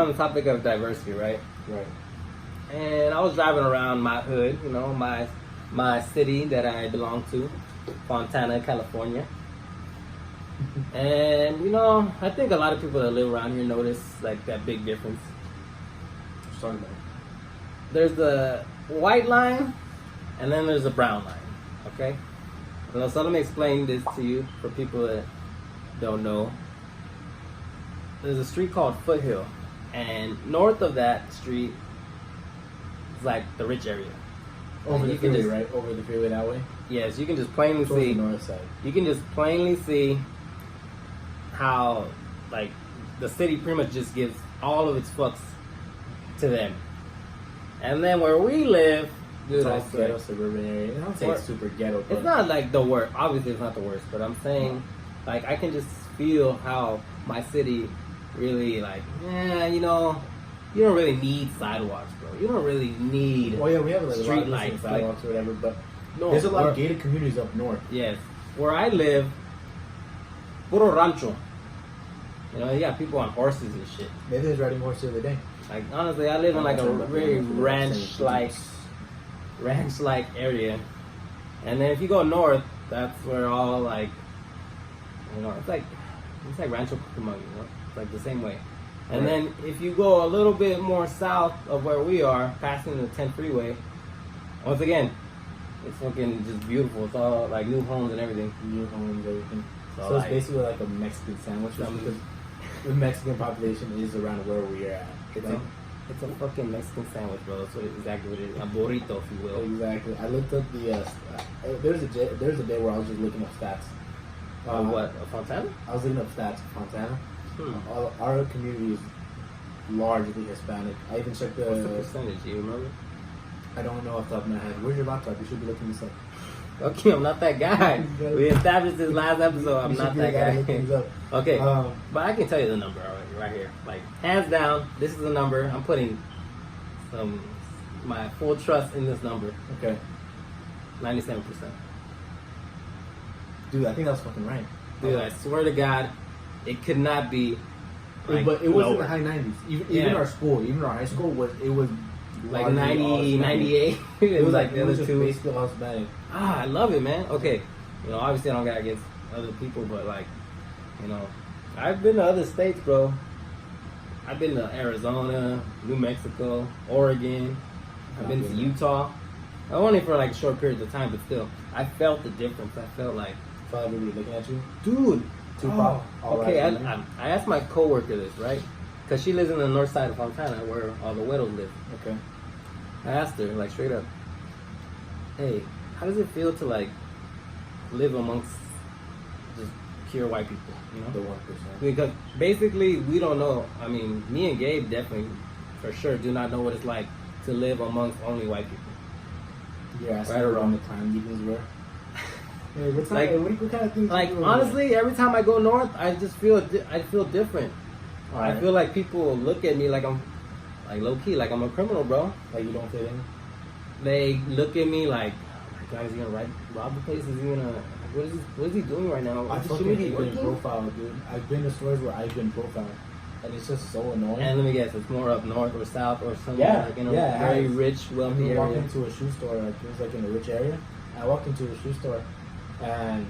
on the topic of diversity, right? Right. And I was driving around my hood, you know, my city that I belong to, Fontana, California. And, you know, I think a lot of people that live around here notice, like, that big difference. Sorry, man. There's the white line, and then there's the brown line, okay? So let me explain this to you for people that don't know. There's a street called Foothill, and north of that street is like the rich area. Over the You can freeway, just- right? Over the freeway that way? Yes, you can just plainly Towards see. the north side. You can just plainly see how, like, the city pretty much just gives all of its fucks to them. And then where we live, dude, It's I all swear, ghetto, suburban area. I don't say it's super ghetto, but it's not like the worst. Obviously, it's not the worst, but I'm saying, like, I can just feel how my city really, like, you know, you don't really need sidewalks, bro. You don't really need. Oh yeah, we have like a street lot of lights, decent sidewalks or whatever, but No, there's a lot of where- gated communities up north. Yes, where I live, puro rancho. You know, you got people on horses and shit. Maybe I was riding horse the other day. Like, honestly, I live in like a very ranch-like area. And then if you go north, that's where all, like, you know, it's like Rancho Cucamonga, you know? It's like the same way. And Right. then if you go a little bit more south of where we are, passing the 10 freeway, once again, it's fucking just beautiful. It's all like new homes and everything. New homes, everything. So, So it's like- basically like a Mexican sandwich, just because the Mexican population is around where we are at. It's Like, a fucking Mexican sandwich, bro. That's exactly what it is. A burrito, if you will. exactly. I looked up the. There's a day where I was just looking up stats. What? A Fontana? I was looking up stats for Fontana. Our community is largely Hispanic. I even checked What's the the. percentage? Do you remember? I don't know off the top of my head. Where's your laptop? You should be looking this up. Okay, I'm not that guy. We established this last episode. I'm You should not be that the guy guy. looking this up. Okay, Um, but I can tell you the number already, right here. Like, hands down, this is the number. I'm putting my full trust in this number. Okay. 97%. Dude, I think that's fucking right. Dude, I swear to God, it could not be. Like, But it was in lower. the high 90s. Even Yeah. our school, even our high school was Like largely 90, all Hispanic. 98. It was like like the other just two. basically all Hispanic. I love it, man. Okay, you know, obviously I don't got against other people, but like, you know, I've been to other states, bro. I've been to Arizona, New Mexico, Oregon. I've been to Utah. Only for like short periods of time, but still, I felt the difference. I felt like, Felt everybody looking at you. dude. Tupac. All Okay, right, I asked my coworker this, right? Because she lives in the north side of Fontana, where all the Weddles live. Okay. I asked her, like, straight up, hey, how does it feel to, like, live amongst just pure white people, you know? The 1%. Because basically, we don't know. I mean, me and Gabe definitely, for sure, do not know what it's like to live amongst only white people. Yeah, Right or wrong. the clan meetings were. Hey, what Like- what kind of things? Like, you do? honestly, every time I go north, I just feel, I feel different. I Alright. feel like people look at me like I'm, like, low-key, like I'm a criminal, bro. Like you don't fit in. They look at me like, oh my God, is he gonna rob the place? Is he gonna, what is he doing right now? I Is fucking he hate being working? profiled, dude. I've been to stores where I've been profiled, and it's just so annoying. And let me guess, it's more up north or south or somewhere Yeah, like in a yeah, it very has. rich, wealthy We walked area. into a shoe store, like it was like in a rich area. I walked into a shoe store, and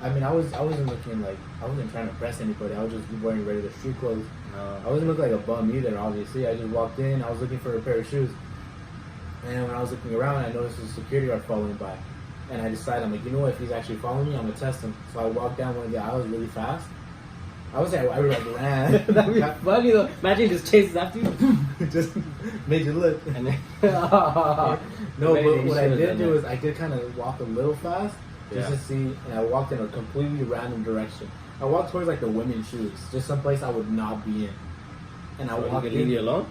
I mean, I wasn't looking like I wasn't trying to impress anybody. I was just wearing regular street clothes. I wasn't looking like a bum either. Obviously, I just walked in. I was looking for a pair of shoes, and when I was looking around, I noticed a security guard following by, and I decided, I'm like, you know what? If he's actually following me, I'm gonna test him. So I walked down one of the aisles really fast. I ran. That'd be funny though. Imagine he just chases after you. Just made you look. And then, No, Maybe but he what I should've did done do that. is I did kind of walk a little fast just Yeah. to see, and I walked in a completely random direction. I walked towards like the women's shoes, just someplace I would not be in. And I So he walked could leave you in. alone?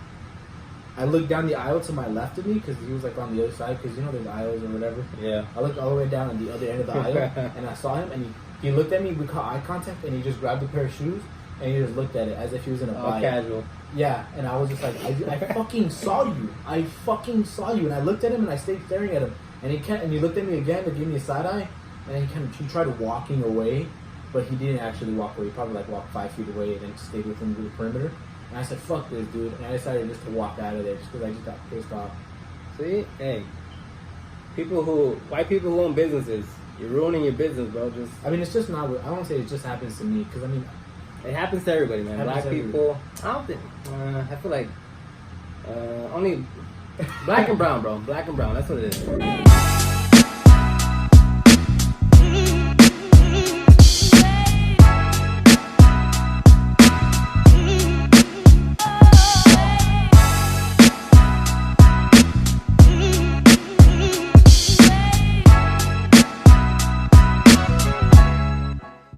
I looked down the aisle to my left of me because he was like on the other side, because you know there's aisles or whatever. Yeah. I looked all the way down on the other end of the aisle, and I saw him, and he looked at me. We caught eye contact, and he just grabbed a pair of shoes, and he just looked at it as if he was in a All buy. casual. Yeah, and I was just like, I fucking saw you. I fucking saw you. And I looked at him and I stayed staring at him. And he looked at me again to give me a side eye. And he tried walking away, but he didn't actually walk away. He probably like walked 5 feet away and then stayed within the perimeter. And I said, fuck this, dude. And I decided just to walk out of there just because I just got pissed off. See, hey, white people who own businesses, you're ruining your business, bro. I mean, it's just not. I don't say it just happens to me because I mean, it happens to everybody, man. Black people. I don't think. I feel like only black and brown, bro. Black and brown. That's what it is.